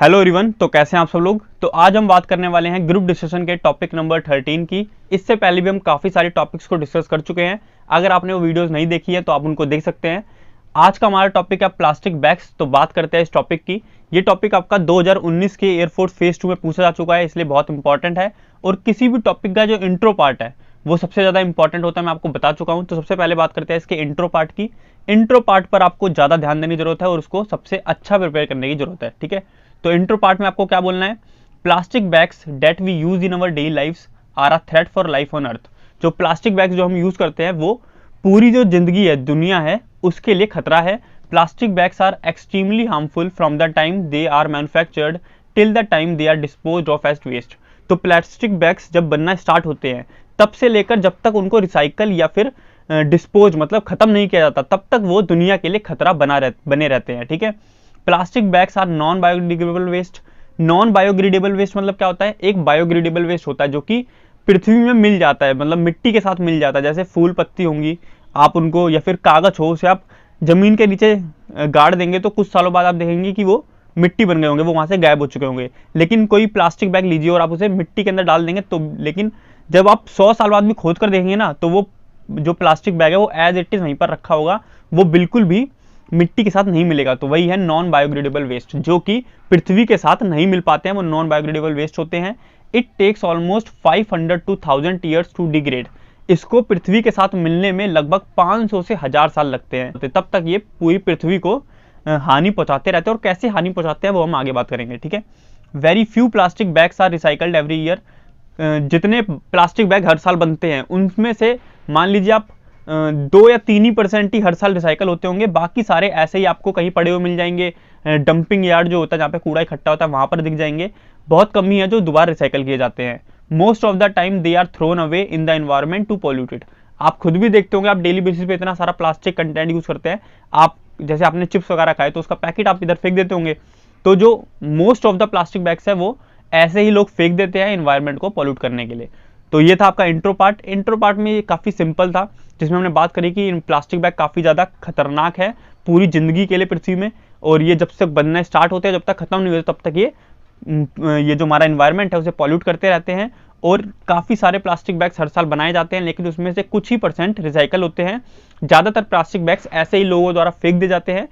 Hello everyone, तो कैसे हैं आप सब लोग। तो आज हम बात करने वाले हैं ग्रुप डिस्कशन के टॉपिक नंबर 13 की। इससे पहले भी हम काफ़ी सारे टॉपिक्स को डिस्कस कर चुके हैं। अगर आपने वो वीडियोस नहीं देखी है तो आप उनको देख सकते हैं। आज का हमारा टॉपिक है प्लास्टिक बैग्स। तो बात करते हैं इस टॉपिक की। ये टॉपिक आपका 2019 के एयरफोर्स फेज 2 में पूछा जा चुका है, इसलिए बहुत इंपॉर्टेंट है। और किसी भी टॉपिक का जो इंट्रो पार्ट है वो सबसे ज़्यादा इंपॉर्टेंट होता है, मैं आपको बता चुका हूँ। तो सबसे पहले बात करते हैं इसके इंट्रो पार्ट की। इंट्रो पार्ट पर आपको ज़्यादा ध्यान देने की जरूरत है और उसको सबसे अच्छा प्रिपेयर करने की जरूरत है, ठीक है। तो इंट्रो पार्ट में आपको क्या बोलना है, plastic bags that we use in our daily lifes are a threat for life on earth. जो प्लास्टिक बैग्स जो हम यूज करते हैं वो पूरी जो जिंदगी है, दुनिया है, उसके लिए खतरा है। Plastic bags are extremely harmful from the time they are manufactured till the time they are disposed of as waste. तो प्लास्टिक बैग्स जब बनना स्टार्ट होते हैं तब से लेकर जब तक उनको रिसाइकल या फिर डिस्पोज मतलब खत्म नहीं किया जाता, तब तक वो दुनिया के लिए खतरा बने रहते हैं, ठीक है। Plastic bags are non biodegradable waste. Non biodegradable waste मतलब क्या होता है, एक बायोडिग्रेडेबल वेस्ट होता है जो कि पृथ्वी में मिल जाता है, मतलब मिट्टी के साथ मिल जाता है। जैसे फूल पत्ती होंगी, आप उनको, या फिर कागज हो, उसे आप जमीन के नीचे गाड़ देंगे तो कुछ सालों बाद आप देखेंगे कि वो मिट्टी बन गए होंगे, वो वहां से गायब हो चुके होंगे। लेकिन कोई प्लास्टिक बैग लीजिए और आप उसे मिट्टी के अंदर डाल देंगे तो, लेकिन जब आप 100 साल बाद भी खोद कर देखेंगे ना, तो वो जो प्लास्टिक बैग है वो एज इट इज वहीं पर रखा होगा, वो बिल्कुल भी मिट्टी के साथ नहीं मिलेगा। तो वही है नॉन बायोडिग्रेडेबल वेस्ट, जो कि पृथ्वी के साथ नहीं मिल पाते हैं, वो नॉन बायोडिग्रेडेबल वेस्ट होते हैं। It takes almost 500 to 1000 years to degrade. इसको पृथ्वी के साथ मिलने में लगभग 500 से 1000 साल लगते हैं। तब तक ये पूरी पृथ्वी को हानि पहुंचाते रहते हैं, और कैसे हानि पहुंचाते हैं वो हम आगे बात करेंगे, ठीक है। Very few plastic bags are recycled every year. जितने प्लास्टिक बैग हर साल बनते हैं उनमें से मान लीजिए आप 2 या 3% ही हर साल रिसाइकल होते होंगे, बाकी सारे ऐसे ही आपको कहीं पड़े हुए मिल जाएंगे। डंपिंग यार्ड जो होता है, जहाँ पे कूड़ा इकट्ठा होता है, वहां पर दिख जाएंगे। बहुत कम ही है जो दोबारा रिसाइकल किए जाते हैं। Most of the time they are thrown away in the environment to polluted. आप खुद भी देखते होंगे, आप डेली बेसिस पे इतना सारा प्लास्टिक कंटेंट यूज करते हैं। आप जैसे आपने चिप्स वगैरह खाए तो उसका पैकेट आप इधर फेंक देते होंगे। तो जो most of the plastic bags है वो ऐसे ही लोग फेंक देते हैं एनवायरमेंट को पॉल्यूट करने के लिए। तो ये था आपका इंट्रो पार्ट। इंट्रो पार्ट में काफ़ी सिंपल था, जिसमें हमने बात करी कि प्लास्टिक बैग काफ़ी ज़्यादा खतरनाक है पूरी ज़िंदगी के लिए पृथ्वी में, और ये जब से बनना स्टार्ट होते हैं जब तक खत्म नहीं होते तब तक ये जो हमारा एनवायरनमेंट है उसे पॉल्यूट करते रहते हैं। और काफ़ी सारे प्लास्टिक बैग्स हर साल बनाए जाते हैं, लेकिन उसमें से कुछ ही % रिसाइकल होते हैं। ज़्यादातर प्लास्टिक बैग्स ऐसे ही लोगों द्वारा फेंक दिए जाते हैं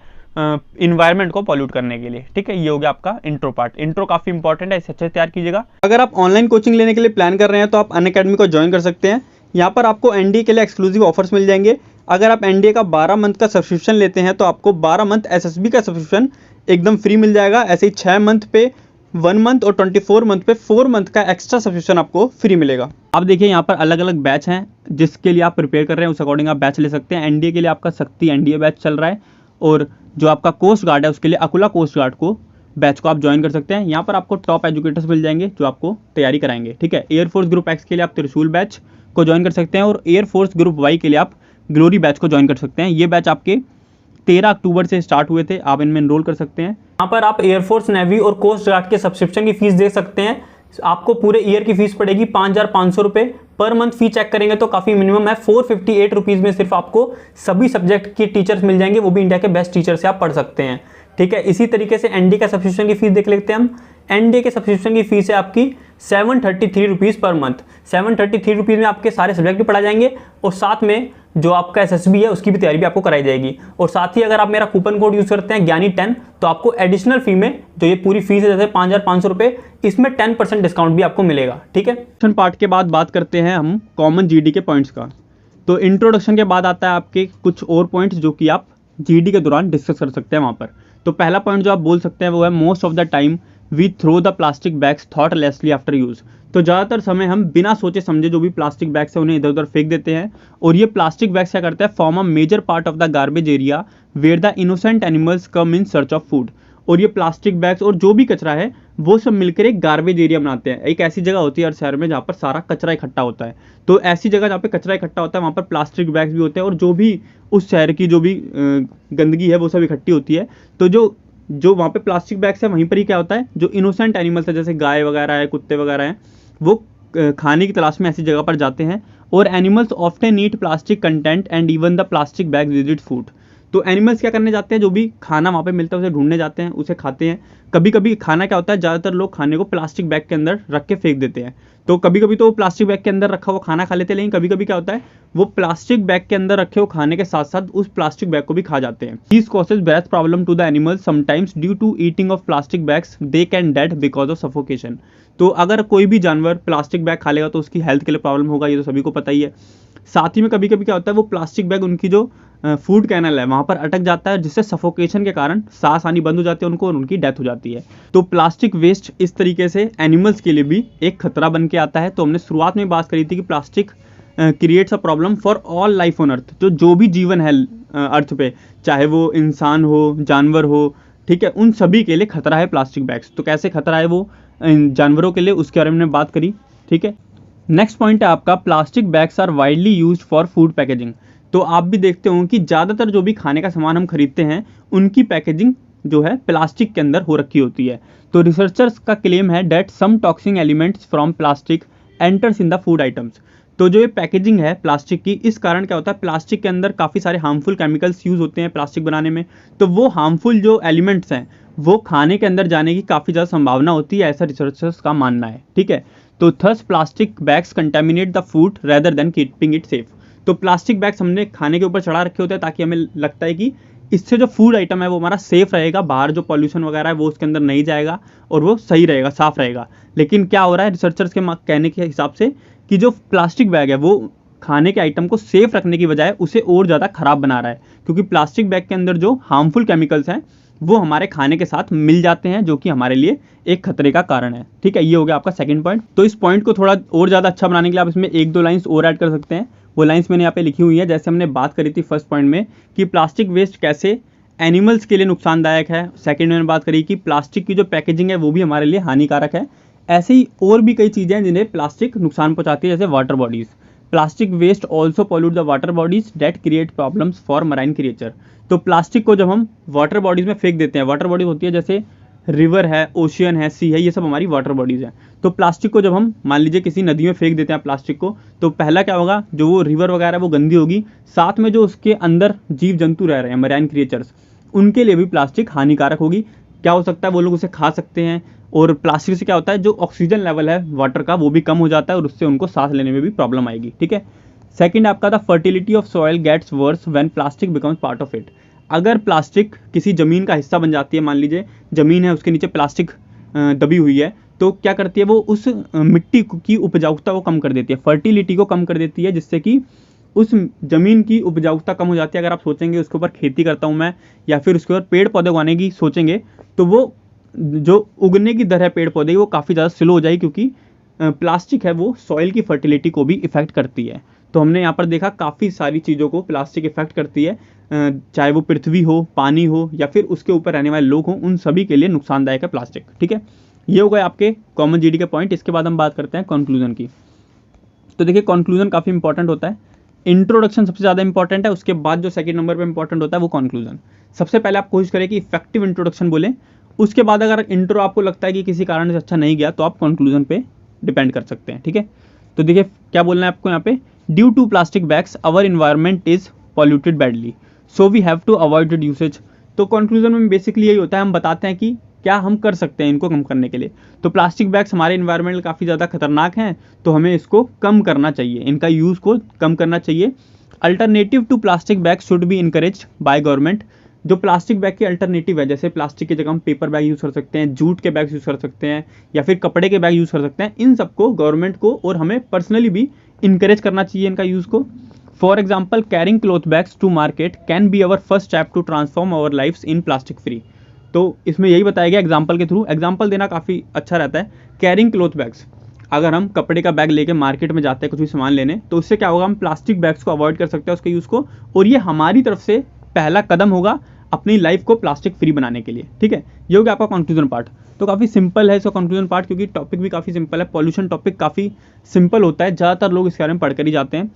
इन्वायरमेंट को पॉल्यूट करने के लिए, ठीक है। ये हो गया आपका इंट्रो पार्ट। इंट्रो काफी इंपॉर्टेंट है, इसे अच्छे से तैयार कीजिएगा। अगर आप ऑनलाइन कोचिंग लेने के लिए प्लान कर रहे हैं तो आप अनअकैडमी को ज्वाइन कर सकते हैं। यहाँ पर आपको एनडीए के लिए एक्सक्लूसिव ऑफर्स मिल जाएंगे। अगर आप एनडीए का 12 मंथ का सब्सक्रिप्शन लेते हैं तो आपको 12 मंथ एसएसबी का सब्सक्रिप्शन एकदम फ्री मिल जाएगा। ऐसे ही 6 मंथ पे 1 मंथ और 24 मंथ पे 4 मंथ का एक्स्ट्रा सब्सक्रिप्शन आपको फ्री मिलेगा। आप देखिए यहाँ पर अलग अलग बैच हैं, जिसके लिए आप प्रिपेयर कर रहे हैं उस अकॉर्डिंग आप बैच ले सकते हैं। एनडीए के लिए आपका शक्ति एनडीए बैच चल रहा है, और जो आपका कोस्ट गार्ड है उसके लिए अकुला कोस्ट गार्ड को बैच को आप ज्वाइन कर सकते हैं। यहाँ पर आपको टॉप एजुकेटर्स मिल जाएंगे जो आपको तैयारी कराएंगे, ठीक है। एयरफोर्स ग्रुप एक्स के लिए आप त्रिशूल बैच को ज्वाइन कर सकते हैं, और एयरफोर्स ग्रुप वाई के लिए आप ग्लोरी बैच को ज्वाइन कर सकते हैं। ये बैच आपके 13 अक्टूबर से स्टार्ट हुए थे, आप इनमें एनरोल कर सकते हैं। यहाँ पर आप एयरफोर्स, नेवी और कोस्ट गार्ड के सब्सक्रिप्शन की फीस दे सकते हैं। आपको पूरे ईयर की फीस पड़ेगी 5500 रुपये पर मंथ। फी चेक करेंगे तो काफ़ी मिनिमम है। 458 रुपीज़ में सिर्फ आपको सभी सब्जेक्ट के टीचर्स मिल जाएंगे, वो भी इंडिया के बेस्ट टीचर से आप पढ़ सकते हैं, ठीक है। इसी तरीके से एनडी का सब्सक्रिप्शन की फीस देख लेते हैं हम। एनडी के सब्सक्रिप्शन की फीस है आपकी 733 रुपीज़ पर मंथ। 733 रुपीज़ में आपके सारे सब्जेक्ट भी पढ़ा जाएंगे, और साथ में जो आपका एसएसबी है उसकी भी तैयारी भी आपको कराई जाएगी। और साथ ही अगर आप मेरा कूपन कोड यूज़ करते हैं ज्ञानी 10, तो आपको एडिशनल फी में जो ये पूरी फीस है, जैसे 5500 रुपये, इसमें 10% डिस्काउंट भी आपको मिलेगा, ठीक है। इंट्रोडक्शन पार्ट के बाद बात करते हैं हम कॉमन जीडी के पॉइंट्स का। तो इंट्रोडक्शन के बाद आता है आपके कुछ और पॉइंट्स जो कि आप जीडी के दौरान डिस्कस कर सकते हैं वहाँ पर। तो पहला पॉइंट जो आप बोल सकते हैं वो है, most of the time we throw the plastic bags thoughtlessly after use. तो ज़्यादातर समय हम बिना सोचे समझे जो भी प्लास्टिक बैग्स हैं उन्हें इधर उधर फेंक देते हैं। और ये प्लास्टिक बैग्स क्या करते हैं, form a major part of the garbage area where the innocent animals come in search of food. और ये प्लास्टिक बैग्स और जो भी कचरा है वो सब मिलकर एक गार्बेज एरिया बनाते हैं। एक ऐसी जगह होती है हर शहर में जहाँ पर सारा कचरा इकट्ठा होता है। तो ऐसी जगह जहाँ पे कचरा इकट्ठा होता है वहाँ पर प्लास्टिक बैग्स भी होते हैं, और जो भी उस शहर की जो भी गंदगी है वो सब इकट्ठी होती है। तो जो वहाँ पे प्लास्टिक बैग्स है वहीं पर ही क्या होता है, जो इनोसेंट एनिमल्स है जैसे गाय वगैरह है, कुत्ते वगैरह हैं, वो खाने की तलाश में ऐसी जगह पर जाते हैं। और animals often eat plastic content and even the plastic bag with it food. तो एनिमल्स क्या करने जाते हैं, जो भी खाना वहाँ पे मिलता है उसे ढूंढने जाते हैं, उसे खाते हैं। कभी कभी खाना क्या होता है, ज़्यादातर लोग खाने को प्लास्टिक बैग के अंदर रख के फेंक देते हैं। तो कभी कभी तो वो प्लास्टिक बैग के अंदर रखा हुआ खाना खा लेते हैं, लेकिन कभी कभी क्या होता है, वो प्लास्टिक बैग के अंदर रखे हुए खाने के साथ साथ उस प्लास्टिक बैग को भी खा जाते हैं। This causes breath problem to the animals sometimes due to eating of plastic bags, they can dead because of suffocation. तो अगर कोई भी जानवर प्लास्टिक बैग खा लेगा तो उसकी हेल्थ के लिए प्रॉब्लम होगा, ये तो सभी को पता ही है। साथ ही में कभी कभी क्या होता है, वो प्लास्टिक बैग उनकी जो फूड कैनल है वहाँ पर अटक जाता है, जिससे सफोकेशन के कारण सांस आनी बंद हो जाती है उनको और उनकी डेथ हो जाती है। तो प्लास्टिक वेस्ट इस तरीके से एनिमल्स के लिए भी एक खतरा बन के आता है। तो हमने शुरुआत में बात करी थी कि plastic creates a problem for all life on earth. जो भी जीवन है अर्थ पे, चाहे वो इंसान हो, जानवर हो, ठीक है, उन सभी के लिए खतरा है प्लास्टिक बैग्स। तो कैसे खतरा है वो जानवरों के लिए, उसके बारे में बात करी, ठीक है। नेक्स्ट पॉइंट है आपका, plastic bags are widely used for food packaging. तो आप भी देखते हो कि ज़्यादातर जो भी खाने का सामान हम खरीदते हैं उनकी पैकेजिंग जो है प्लास्टिक के अंदर हो रखी होती है। तो रिसर्चर्स का क्लेम है that some toxic elements from plastic enters in the food items. तो जो ये पैकेजिंग है प्लास्टिक की, इस कारण क्या होता है, प्लास्टिक के अंदर काफ़ी सारे हार्मफुल केमिकल्स यूज़ होते हैं प्लास्टिक बनाने में। तो वो हार्मफुल जो एलिमेंट्स हैं वो खाने के अंदर जाने की काफ़ी ज़्यादा संभावना होती है, ऐसा रिसर्चर्स का मानना है, ठीक है। तो thus plastic bags contaminate the food rather than keeping it safe. तो प्लास्टिक बैग्स हमने खाने के ऊपर चढ़ा रखे होते हैं ताकि हमें लगता है कि इससे जो फूड आइटम है वो हमारा सेफ रहेगा, बाहर जो पॉल्यूशन वगैरह है वो उसके अंदर नहीं जाएगा और वो सही रहेगा, साफ रहेगा। लेकिन क्या हो रहा है रिसर्चर्स के कहने के हिसाब से कि जो प्लास्टिक बैग है वो खाने के आइटम को सेफ रखने की बजाय उसे और ज़्यादा खराब बना रहा है, क्योंकि प्लास्टिक बैग के अंदर जो हार्मफुल केमिकल्स हैं वो हमारे खाने के साथ मिल जाते हैं, जो कि हमारे लिए एक खतरे का कारण है, ठीक है। ये हो गया आपका सेकंड पॉइंट। तो इस पॉइंट को थोड़ा और ज़्यादा अच्छा बनाने के लिए आप इसमें एक दो लाइंस और ऐड कर सकते हैं। वो लाइंस मैंने यहाँ पे लिखी हुई है, जैसे हमने बात करी थी फर्स्ट पॉइंट में कि प्लास्टिक वेस्ट कैसे एनिमल्स के लिए नुकसानदायक है। सेकंड में बात करी कि प्लास्टिक की जो पैकेजिंग है वो भी हमारे लिए हानिकारक है। ऐसे ही और भी कई चीज़ें हैं जिन्हें प्लास्टिक नुकसान पहुंचाती है, जैसे water bodies. Plastic waste also pollute the water bodies that create problems for marine creature. तो प्लास्टिक को जब हम वाटर बॉडीज़ में फेंक देते हैं, वाटर बॉडीज होती है जैसे रिवर है, ओशियन है, सी है, ये सब हमारी वाटर बॉडीज़ हैं। तो प्लास्टिक को जब हम मान लीजिए किसी नदी में फेंक देते हैं प्लास्टिक को, तो पहला क्या होगा, जो वो रिवर वगैरह वो गंदी होगी, साथ में जो उसके अंदर जीव जंतु रह रहे हैं, मराइन क्रिएचर्स, उनके लिए भी प्लास्टिक हानिकारक होगी। क्या हो सकता है, वो लोग उसे खा सकते हैं। और प्लास्टिक से क्या होता है, जो ऑक्सीजन लेवल है वाटर का वो भी कम हो जाता है और उससे उनको सांस लेने में भी प्रॉब्लम आएगी, ठीक है। सेकंड आपका था fertility of soil gets worse when plastic becomes part of it. अगर प्लास्टिक किसी ज़मीन का हिस्सा बन जाती है, मान लीजिए ज़मीन है उसके नीचे प्लास्टिक दबी हुई है, तो क्या करती है वो उस मिट्टी की उपजाऊता को कम कर देती है, फर्टिलिटी को कम कर देती है, जिससे कि उस ज़मीन की उपजाऊता कम हो जाती है। अगर आप सोचेंगे उसके ऊपर खेती करता हूँ मैं, या फिर उसके ऊपर पेड़ पौधे उगाने की सोचेंगे, तो वो जो उगने की दर है पेड़ पौधे की वो काफ़ी ज़्यादा स्लो हो जाएगी, क्योंकि प्लास्टिक है वो सॉइल की फर्टिलिटी को भी इफेक्ट करती है। तो हमने यहाँ पर देखा काफ़ी सारी चीज़ों को प्लास्टिक इफेक्ट करती है, चाहे वो पृथ्वी हो, पानी हो, या फिर उसके ऊपर रहने वाले लोग हों, उन सभी के लिए नुकसानदायक है प्लास्टिक, ठीक है। ये हो गए आपके कॉमन जीडी के पॉइंट। इसके बाद हम बात करते हैं कंक्लूजन की। तो देखिए कंक्लूजन काफ़ी इंपॉर्टेंट होता है। इंट्रोडक्शन सबसे ज़्यादा इंपॉर्टेंट है, उसके बाद जो सेकंड नंबर पे इंपॉर्टेंट होता है वो कंक्लूजन। सबसे पहले आप कोशिश करें कि इफेक्टिव इंट्रोडक्शन बोलें, उसके बाद अगर इंट्रो आपको लगता है कि किसी कारण से अच्छा नहीं गया तो आप कंक्लूजन पे डिपेंड कर सकते हैं, ठीक है। तो देखिए क्या बोलना है आपको यहाँ पे, due to plastic bags our environment is polluted badly, so we have to avoid it usage. तो कंक्लूजन में बेसिकली यही होता है, हम बताते हैं कि क्या हम कर सकते हैं इनको कम करने के लिए। तो प्लास्टिक बैग्स हमारे इन्वायरमेंट काफ़ी ज़्यादा खतरनाक हैं, तो हमें इसको कम करना चाहिए, इनका यूज़ को कम करना चाहिए। Alternative to plastic bag should be encourage by government. जो प्लास्टिक बैग के अल्टरनेटिव है, जैसे प्लास्टिक की जगह हम पेपर बैग यूज़ कर सकते हैं, जूट के बैग यूज़ कर सकते हैं, या फिर कपड़े के बैग यूज़ कर सकते हैं, इन सबको गवर्नमेंट को और हमें पर्सनली भी इनकरेज करना चाहिए इनका यूज़ को। For example carrying cloth bags to market can be our first step to transform our lifes in plastic free. तो इसमें यही बताया गया एग्जाम्पल के थ्रू, एग्जाम्पल देना काफ़ी अच्छा रहता है। कैरिंग क्लॉथ बैग्स, अगर हम कपड़े का बैग लेके मार्केट में जाते हैं कुछ भी सामान लेने, तो उससे क्या होगा, हम प्लास्टिक बैग्स को अवॉइड कर सकते हैं उसके यूज़ को, और ये हमारी तरफ से पहला कदम होगा अपनी लाइफ को प्लास्टिक फ्री बनाने के लिए, ठीक है। ये हो गया आपका कंक्लूजन पार्ट। तो काफ़ी सिंपल है इसका कंक्लूजन पार्ट, क्योंकि टॉपिक भी काफ़ी सिंपल है। पॉल्यूशन टॉपिक काफ़ी सिंपल होता है, ज़्यादातर लोग इसके बारे में पढ़ कर ही जाते हैं।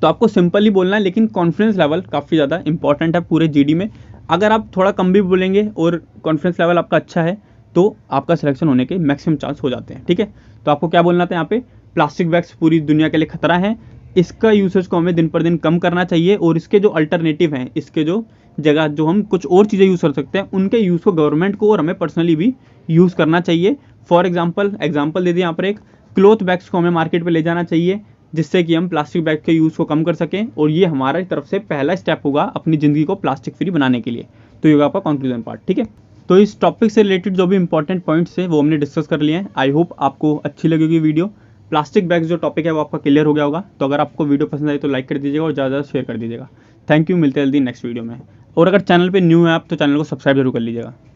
तो आपको सिंपल ही बोलना है, लेकिन कॉन्फिडेंस लेवल काफ़ी ज़्यादा इंपॉर्टेंट है पूरे जीडी में। अगर आप थोड़ा कम भी बोलेंगे और कॉन्फिडेंस लेवल आपका अच्छा है तो आपका सिलेक्शन होने के मैक्सिमम चांस हो जाते हैं, ठीक है। तो आपको क्या बोलना था यहाँ पे, प्लास्टिक बैग्स पूरी दुनिया के लिए खतरा है, इसका यूसेज को हमें दिन पर दिन कम करना चाहिए और इसके जो अल्टरनेटिव हैं, इसके जो जगह जो हम कुछ और चीज़ें यूज़ कर सकते हैं, उनके यूज़ को गवर्नमेंट को और हमें पर्सनली भी यूज़ करना चाहिए। फॉर एग्जाम्पल दे दिए यहाँ पर एक क्लॉथ बैग्स को हमें मार्केट पे ले जाना चाहिए, जिससे कि हम प्लास्टिक बैग के यूज़ को कम कर सकें, और ये हमारी तरफ से पहला स्टेप होगा अपनी ज़िंदगी को प्लास्टिक फ्री बनाने के लिए। तो ये होगा आपका कंक्लूजन पार्ट, ठीक है। तो इस टॉपिक से रिलेटेड जो भी इंपॉर्टेंट पॉइंट्स है वो हमने डिस्कस कर लिए हैं। आई होप आपको अच्छी लगेगी वीडियो। प्लास्टिक बैग्स जो टॉपिक है वो आपका क्लियर हो गया होगा। तो अगर आपको वीडियो पसंद आई तो लाइक कर दीजिएगा और ज़्यादा शेयर कर दीजिएगा। थैंक यू, मिलते हैं जल्दी नेक्स्ट वीडियो में। और अगर चैनल पे न्यू है आप तो चैनल को सब्सक्राइब जरूर कर लीजिएगा।